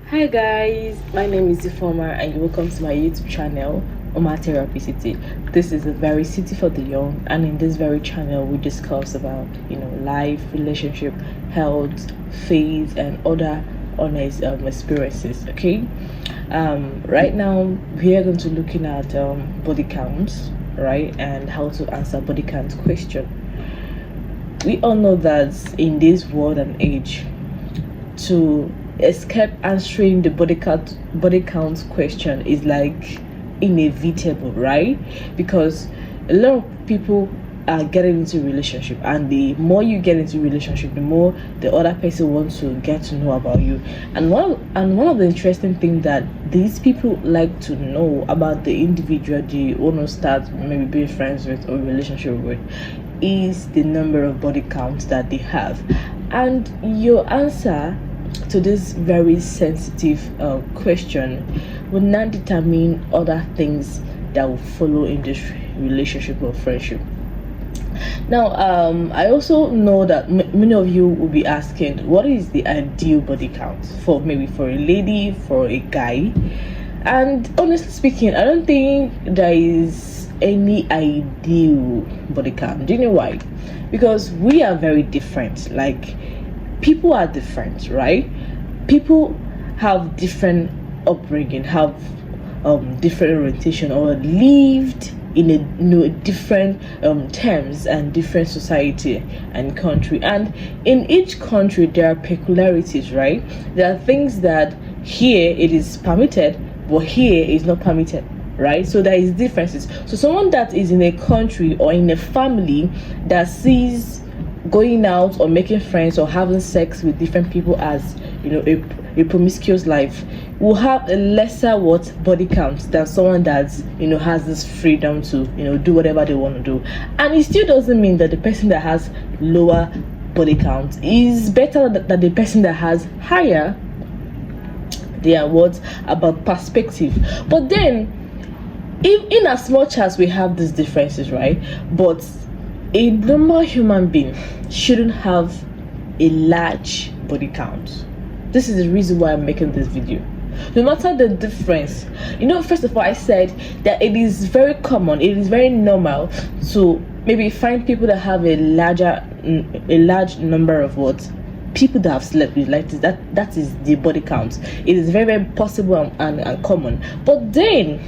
Hi guys, my name is Ifoma and welcome to my YouTube channel, Oma Therapy City. This is a very city for the young, and in this very channel we discuss about life, relationship, health, faith, and other honest experiences. Okay, right now we are going to looking at body counts, right, and how to answer body count question. We all know that in this world and age, to escape answering the body count question is like inevitable, right? Because a lot of people are getting into relationship, and the more you get into relationship, the more the other person wants to get to know about you. And one of the interesting things that these people like to know about the individual they want to start maybe being friends with or relationship with is the number of body counts that they have. And your answer to this very sensitive question will not determine other things that will follow in this relationship or friendship. Now, I also know that many of you will be asking, what is the ideal body count for a lady, for a guy? And honestly speaking, I don't think there is any ideal body count. Do you know why? Because we are very different. Like, people are different, right? People have different upbringing, have different orientation, or lived in a different terms and different society and country. And in each country there are peculiarities, right? There are things that here it is permitted, but here is not permitted, right? So there is differences. So someone that is in a country or in a family that sees going out or making friends or having sex with different people as a promiscuous life will have a lesser body count than someone that has this freedom to do whatever they want to do. And it still doesn't mean that the person that has lower body count is better than the person that has higher. They are what about perspective. But then, in as much as we have these differences, right, but a normal human being shouldn't have a large body count. This is the reason why I'm making this video. No matter the difference, first of all, I said that it is very common, it is very normal to maybe find people that have a large number of people that have slept with, like that is the body count. It is very, very possible and common. But then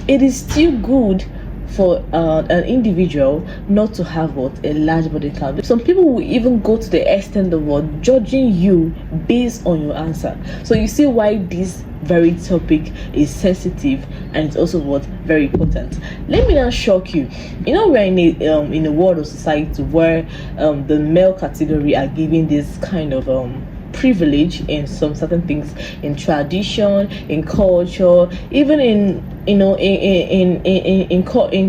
it is still good for an individual not to have a large body count. Some people will even go to the extent of judging you based on your answer. So you see why this very topic is sensitive, and it's also very important. Let me now shock you. We're in a world of society where the male category are giving this kind of privilege in some certain things, in tradition, in culture, even in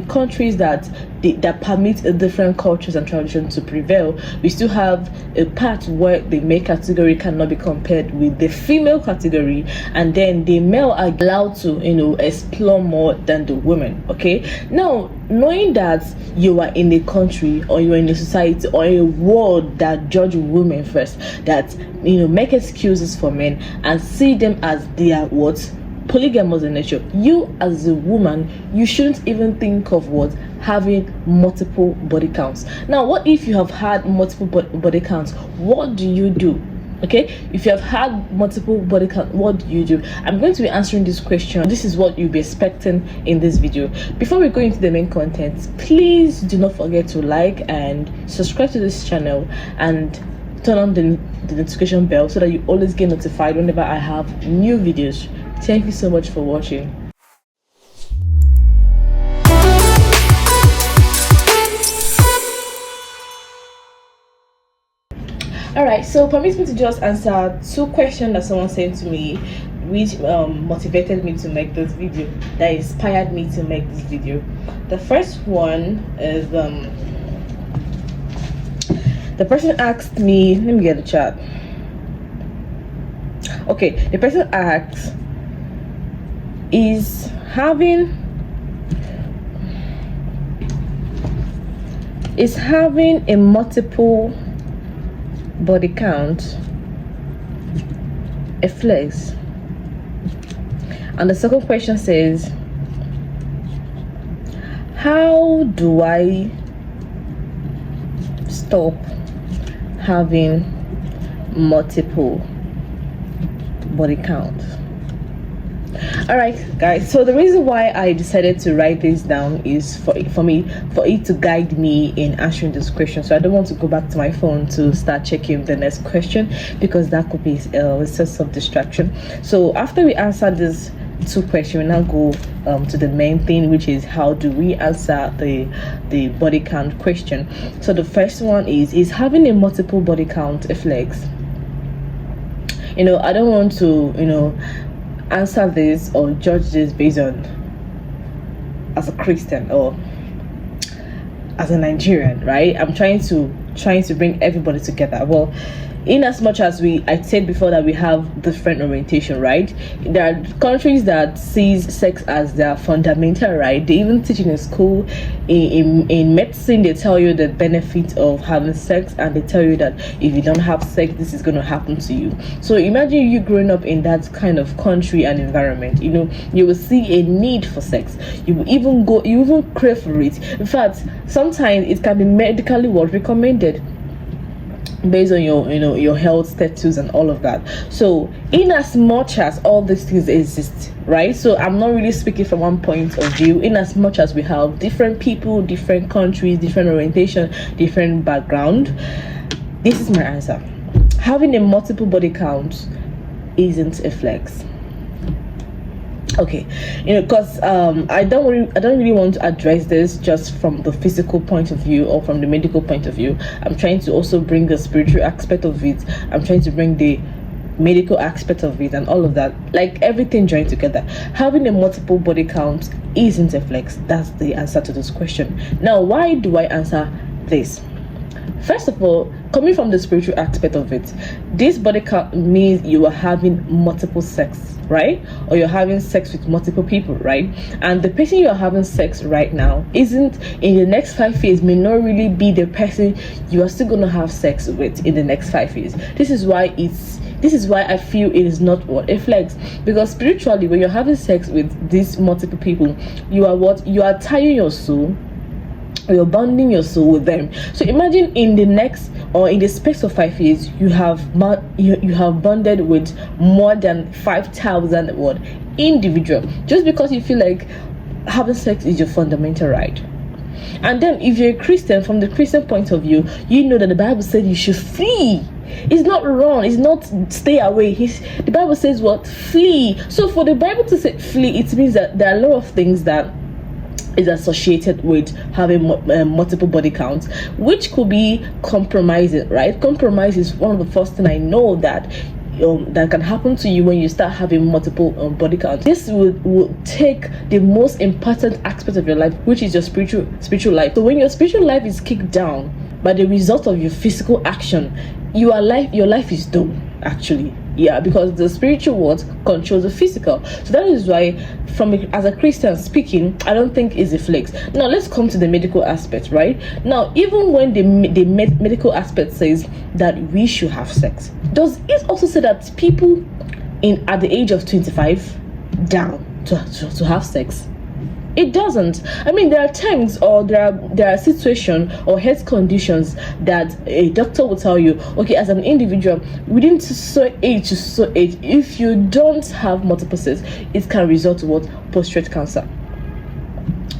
countries that permit different cultures and traditions to prevail. We still have a part where the male category cannot be compared with the female category, and then the male are allowed to explore more than the women. Okay, now, knowing that you are in a country or you are in a society or a world that judge women first, that make excuses for men and see them as they are polygamous in nature, you as a woman, you shouldn't even think of having multiple body counts. Now, what if you have had multiple body counts? What do you do? Okay, if you have had multiple body count, what do you do? I'm going to be answering this question. This is what you'll be expecting in this video. Before we go into the main content, please do not forget to like and subscribe to this channel and turn on the notification bell so that you always get notified whenever I have new videos. Thank you so much for watching. Alright, so permit me to just answer two questions that someone sent to me, which motivated me to make this video, that inspired me to make this video. The first one is the person asked me, let me get the chat. Okay, the person asked, is having a multiple body count a flex? And the second question says, how do I stop having multiple body count? All right, guys, so the reason why I decided to write this down is for it to guide me in answering this question. So I don't want to go back to my phone to start checking the next question, because that could be a source of distraction. So after we answer this two questions, we now go to the main thing, which is how do we answer the body count question. So the first one is having a multiple body count a flex? I don't want to answer this or judge this based on as a Christian or as a Nigerian, right? I'm trying to bring everybody together. Well, in as much as I said before that we have different orientation, right? There are countries that sees sex as their fundamental right. They even teach in school. In medicine, they tell you the benefit of having sex, and they tell you that if you don't have sex, this is going to happen to you. So imagine you growing up in that kind of country and environment. You will see a need for sex. You will even crave for it. In fact, sometimes it can be medically recommended based on your health status and all of that. So in as much as all these things exist, right? So I'm not really speaking from one point of view. In as much as we have different people, different countries, different orientation, different background, this is my answer. Having a multiple body count isn't a flex. Okay, because I don't really want to address this just from the physical point of view or from the medical point of view. I'm trying to also bring the spiritual aspect of it. I'm trying to bring the medical aspect of it and all of that, like everything joined together. Having a multiple body count isn't a flex. That's the answer to this question. Now, why do I answer this? First of all, coming from the spiritual aspect of it, this body count means you are having multiple sex, right? Or you're having sex with multiple people, right? And the person you are having sex right now isn't in the next 5 years, may not really be the person you are still going to have sex with in the next 5 years. This is why I feel it is not what a flex, because spiritually, when you're having sex with these multiple people, you are tying your soul, you're bonding your soul with them. So imagine in the space of 5 years, you have bonded with more than 5,000 individual, just because you feel like having sex is your fundamental right. And then if you're a Christian, from the Christian point of view, you know that the Bible said you should flee. It's not run, it's not stay away. The Bible says what? Flee. So for the Bible to say flee, it means that there are a lot of things that is associated with having multiple body counts, which could be compromising, right? Compromise is one of the first thing I know that can happen to you when you start having multiple body counts. This will take the most important aspect of your life, which is your spiritual life. So when your spiritual life is kicked down by the result of your physical action, your life is done, actually. Yeah, because the spiritual world controls the physical. So that is why, as a Christian speaking, I don't think it's a flex. Now let's come to the medical aspect, right? Now, even when the medical aspect says that we should have sex, does it also say that people at the age of 25 down to have sex? It doesn't. I mean, there are times, or there are situations or health conditions that a doctor will tell you, okay, as an individual, within so age, if you don't have multiple sex, it can result to prostate cancer.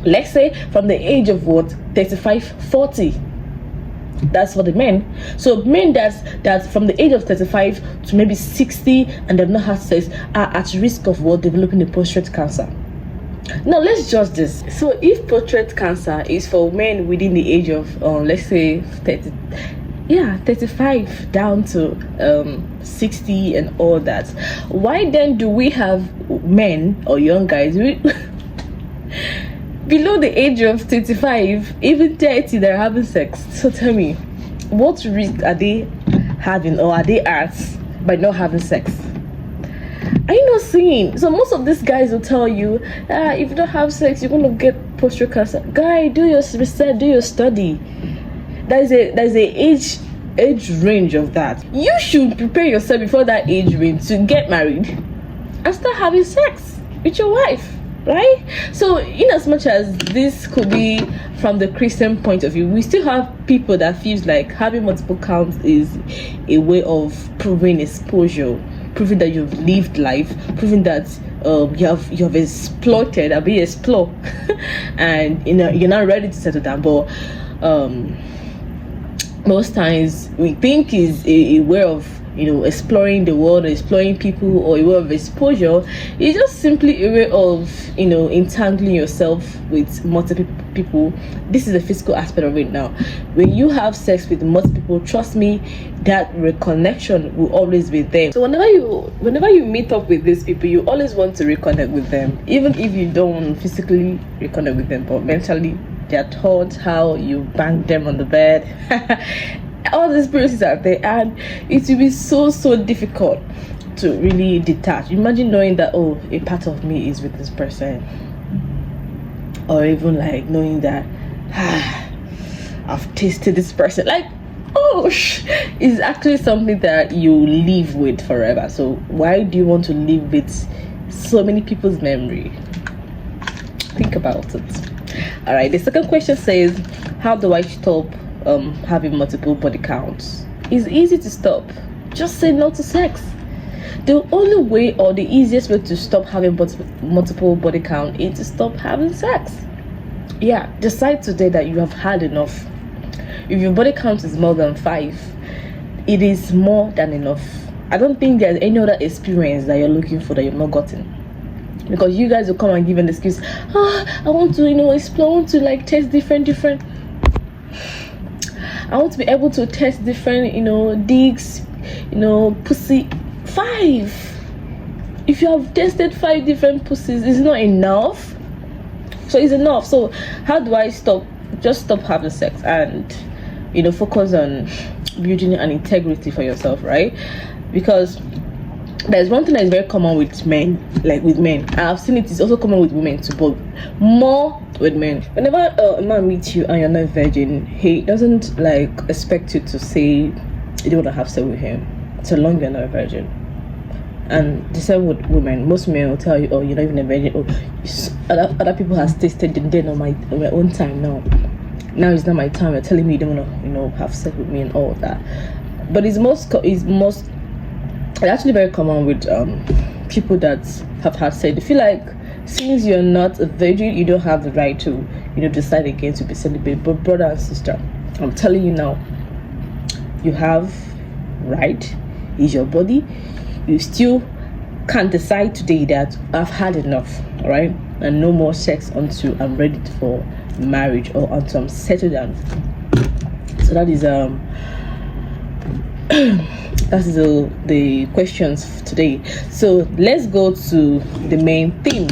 Let's say from the age of 35, 40. That's for the men. So men that's from the age of 35 to maybe 60 and they've not had sex are at risk of developing a prostate cancer. Now let's judge this. So if prostate cancer is for men within the age of let's say 35 down to 60 and all that, why then do we have men or young guys below the age of 35, even 30, that are having sex? So tell me, what risk are they having, or are they at, by not having sex? Are you not seeing? So most of these guys will tell you, if you don't have sex, you're going to get prostate cancer. Guy, do your research, do your study. There's a age range of that. You should prepare yourself before that age range to get married and start having sex. with your wife, right? So in as much as this could be from the Christian point of view, we still have people that feels like having multiple counts is a way of proving exposure, proving that you've lived life, proving that you have exploited or be explored and you're not ready to settle down. But most times we think is a way of exploring the world, exploring people, or a way of exposure. It's just simply a way of entangling yourself with multiple people. This is the physical aspect of it. Now when you have sex with multiple people, trust me, that reconnection will always be there. So whenever you meet up with these people, you always want to reconnect with them, even if you don't physically reconnect with them, but mentally, their thoughts, how you bang them on the bed, all the experiences are there, and it will be so difficult to really detach. Imagine knowing that, oh, a part of me is with this person, or even like knowing that I've tasted this person, like, oh, is actually something that you live with forever. So why do you want to live with so many people's memory? Think about it. All right, the second question says, how do I stop having multiple body counts? It's easy to stop. Just say no to sex. The only way, or the easiest way to stop having multiple body count is to stop having sex. Yeah, decide today that you have had enough. If your body count is more than 5, it is more than enough. I don't think there's any other experience that you're looking for that you've not gotten. Because you guys will come and give an excuse. I want to explore, I want to like test different I want to be able to test different dicks, pussy. 5. If you have tested 5 different pussies, it's not enough. So it's enough. So how do I stop? Just stop having sex and focus on building an integrity for yourself, right? Because there's one thing that is very common with men, I've seen it is also common with women too, but more with men. Whenever a man meets you and you're not a virgin, he doesn't expect you to say you don't want to have sex with him so long you're not a virgin. And the same with women. Most men will tell you, oh, you're not even a virgin, other people has tasted and they're on my own time now it's not my time, you're telling me you don't want to have sex with me and all of that. But it's actually very common with people that have had sex. They feel like since you're not a virgin, you don't have the right to decide again to be celibate. But brother and sister, I'm telling you now, you have right. It's your body. You still can't decide today that I've had enough, all right, and no more sex until I'm ready for marriage or until I'm settled down. So that is the questions today. So let's go to the main theme.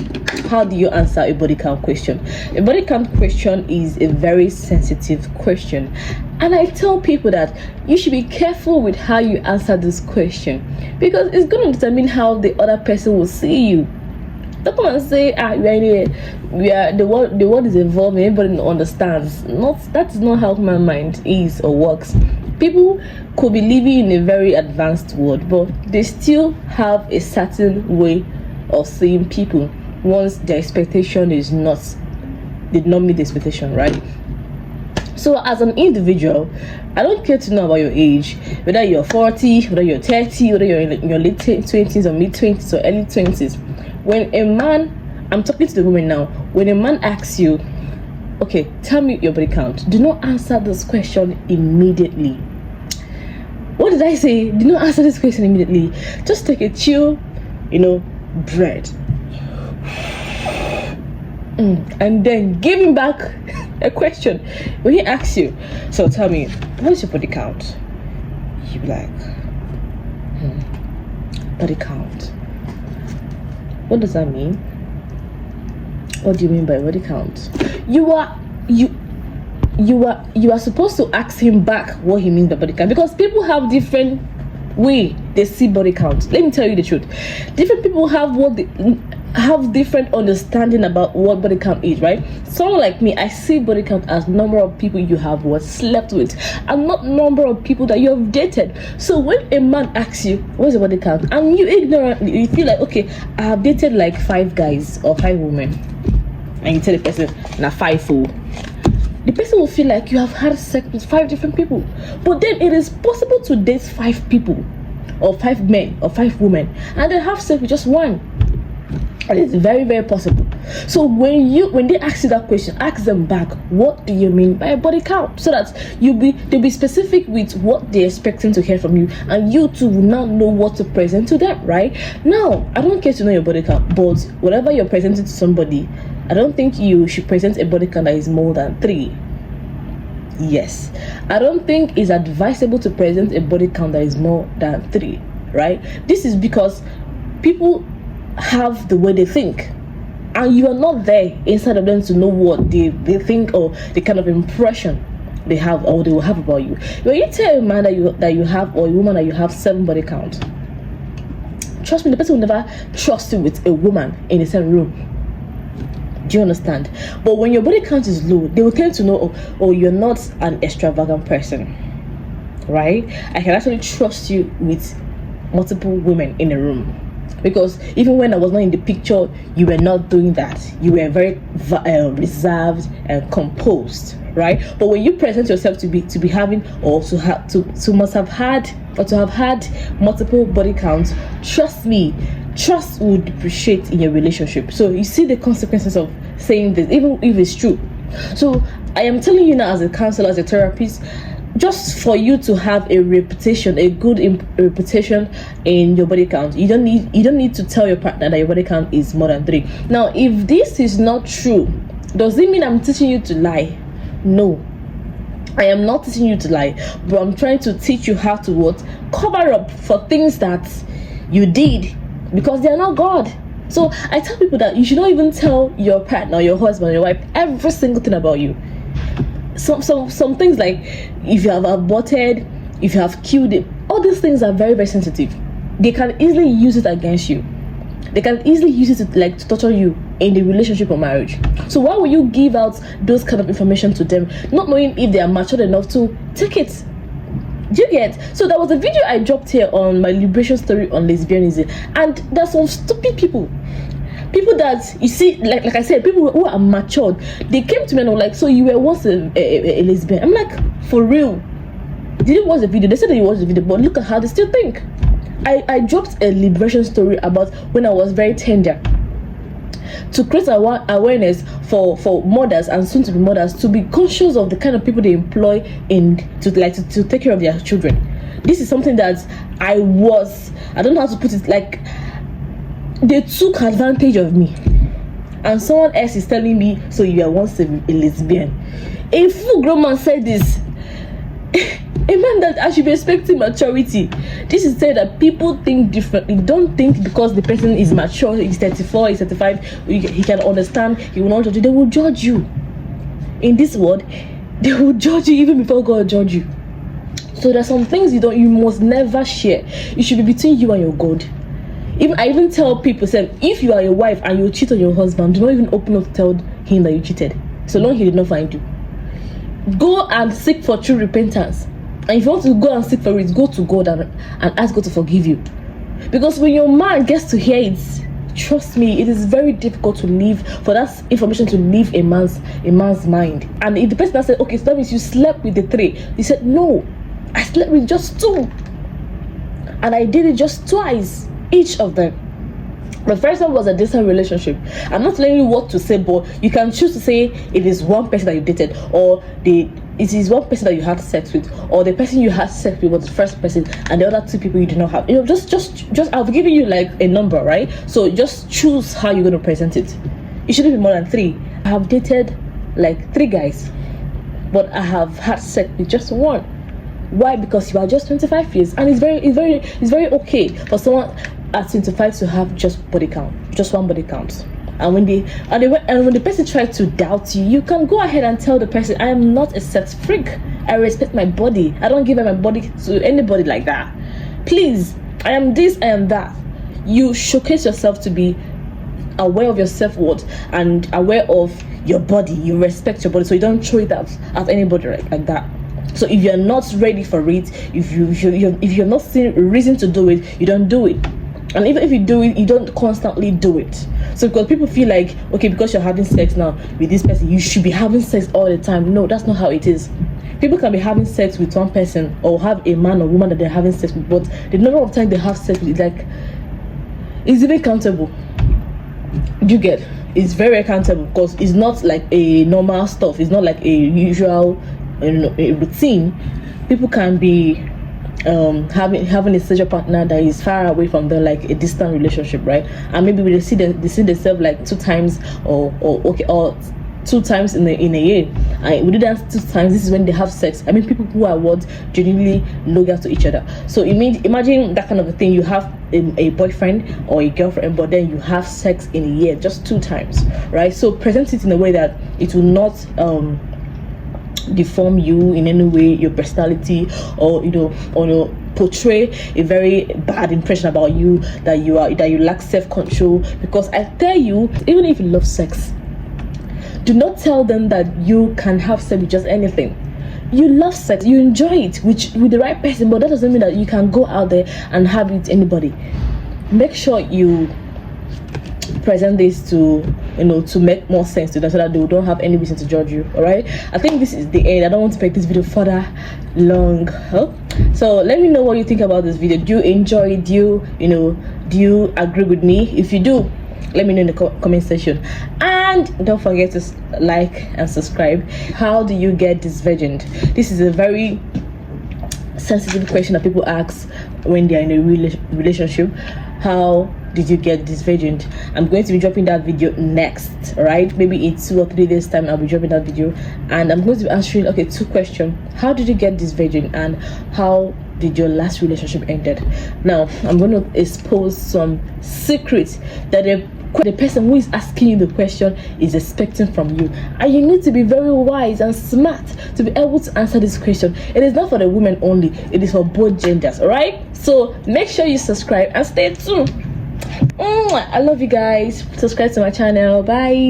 How do you answer a body count question? A body count question is a very sensitive question, and I tell people that you should be careful with how you answer this question, because it's going to determine how the other person will see you. Don't come and say, the world is evolving, everybody understands. That's not how my mind is or works. People could be living in a very advanced world, but they still have a certain way of seeing people once their expectation did not meet the expectation, right? So as an individual, I don't care to know about your age, whether you're 40, whether you're 30, whether you're in your late 20s or mid 20s or early 20s. When a man, I'm talking to the woman now, when a man asks you, okay, tell me your body count, do not answer this question immediately. What did I say? Do not answer this question immediately. Just take a chill, breath. And then give him back a question. When he asks you, so tell me, what's your body count? You be like, body count. What does that mean? What do you mean by body count? You are supposed to ask him back what he means by body count, because people have different way they see body count. Let me tell you the truth. Different people have have different understanding about what body count is, right? Someone like me, I see body count as number of people you have slept with, and not number of people that you have dated. So when a man asks you what's your body count, and you ignorantly you feel like, okay, I have dated like 5 guys or 5 women, and you tell the person na 5 fool, the person will feel like you have had sex with 5 different people. But then it is possible to date 5 people, or 5 men, or 5 women, and then have sex with just one. And it's very, very possible. So when they ask you that question, ask them back, what do you mean by body count? So that they'll be specific with what they're expecting to hear from you, and you too will now know what to present to them, right? Now, I don't care to know your body count, but whatever you're presenting to somebody, I don't think you should present a body count that is more than 3. Yes, I don't think it's advisable to present a body count that is more than 3, right? This is because people have the way they think, and you are not there inside of them to know what they think, or the kind of impression they have or they will have about you. When you tell a man that you have, or a woman that you have 7 body count, trust me, the person will never trust you with a woman in the same room. Do you understand? But when your body count is low, they will tend to know, oh, you're not an extravagant person, right? I can actually trust you with multiple women in a room. Because even when I was not in the picture, you were not doing that. You were very reserved and composed, right? But when you present yourself to be having, or to have had multiple body counts, trust me, trust will depreciate in your relationship. So you see the consequences of saying this, even if it's true. So I am telling you now, as a counselor, as a therapist, just for you to have a reputation, a good reputation in your body count, you don't need to tell your partner that your body count is more than 3. Now, if this is not true, does it mean I'm teaching you to lie? No, I am not teaching you to lie, but I'm trying to teach you how to cover up for things that you did, because they are not God. So I tell people that you should not even tell your partner, your husband, your wife every single thing about you. Some things, like if you have aborted, if you have killed it, all these things are very, very sensitive. They can easily use it against you. They can easily use it to torture you in the relationship or marriage. So why would you give out those kind of information to them, not knowing if they are mature enough to take it? Do you get? So there was a video I dropped here on my liberation story on lesbianism, and there's some stupid people that, you see, like I said, people who are matured, they came to me and were like, so you were once a lesbian? I'm like, for real? Did you watch the video? They said that you watched the video, but look at how they still think. I dropped a liberation story about when I was very tender, to create awareness for mothers and soon to be mothers to be conscious of the kind of people they employ to take care of their children. This is something that I don't know how to put it, like, they took advantage of me, and someone else is telling me, so you are once a lesbian. A full grown man said this. A man that I should be expecting maturity. This is saying that people think differently. Don't think because the person is mature, he's 34, he's 35, he can understand, he will not judge you. They will judge you. In this world, they will judge you even before God judge you. So there's some things you must never share. It should be between you and your God. I even tell people, say, if you are a wife and you cheat on your husband, do not even open up to tell him that you cheated, so long he did not find you. Go and seek for true repentance. And if you want to go and seek for it, go to God and ask God to forgive you. Because when your man gets to hear it, trust me, it is very difficult for that information to leave a man's mind. And if the person that said, okay, so that means you slept with the 3, he said, no, I slept with just 2, and I did it just twice, each of them. The first one was a distant relationship. I'm not telling you what to say, but you can choose to say it is one person that you dated, or it is one person that you had sex with, or the person you had sex with was the first person, and the other 2 people you did not have. Just I've given you like a number, right? So just choose how you're going to present it. It shouldn't be more than 3. I have dated like 3 guys, but I have had sex with just 1. Why? Because you are just 25 years, and it's very okay for someone at 25 to have just one body count. And when the person tries to doubt you, you can go ahead and tell the person, I am not a sex freak. I respect my body. I don't give my body to anybody like that. Please, I am this, I am that. You showcase yourself to be aware of your self-worth and aware of your body. You respect your body, so you don't throw it at anybody like that. So if you're not ready for it, if you're not seeing reason to do it, you don't do it. And even if you do it, you don't constantly do it. So because people feel like, okay, because you're having sex now with this person, you should be having sex all the time. No, that's not how it is. People can be having sex with one person, or have a man or woman that they're having sex with, but the number of times they have sex with, like, is even countable. You get? It's very accountable, because it's not like a normal stuff. It's not like a usual, a routine. People can be having a sexual partner that is far away from them, like a distant relationship, right? And maybe they see themselves like 2 times or 2 times in a year, and within that 2 times, this is when they have sex. I mean, people who are genuinely loyal to each other. So imagine that kind of a thing. You have a boyfriend or a girlfriend, but then you have sex in a year, just 2 times, right? So present it in a way that it will not deform you in any way, your personality, or portray a very bad impression about you, that you lack self-control. Because I tell you, even if you love sex, do not tell them that you can have sex with just anything. You love sex, you enjoy it with the right person, but that doesn't mean that you can go out there and have it with anybody. Make sure you present this to make more sense to them, so that they don't have any reason to judge you. All right, I think this is the end. I don't want to make this video further long, so let me know what you think about this video. Do you enjoy it? Do you agree with me? If you do, let me know in the comment section, and don't forget to like and subscribe. How do you get disvirgined? This is a very sensitive question that people ask when they are in a relationship. How did you get disvirgined? I'm going to be dropping that video next, right? Maybe in 2 or 3 days time, I'll be dropping that video, and I'm going to be answering 2 questions. How did you get disvirgined, and how did your last relationship ended? Now I'm going to expose some secrets that the person who is asking you the question is expecting from you, and you need to be very wise and smart to be able to answer this question. It is not for the women only, it is for both genders. All right, so make sure you subscribe and stay tuned. I love you guys. Subscribe to my channel. Bye.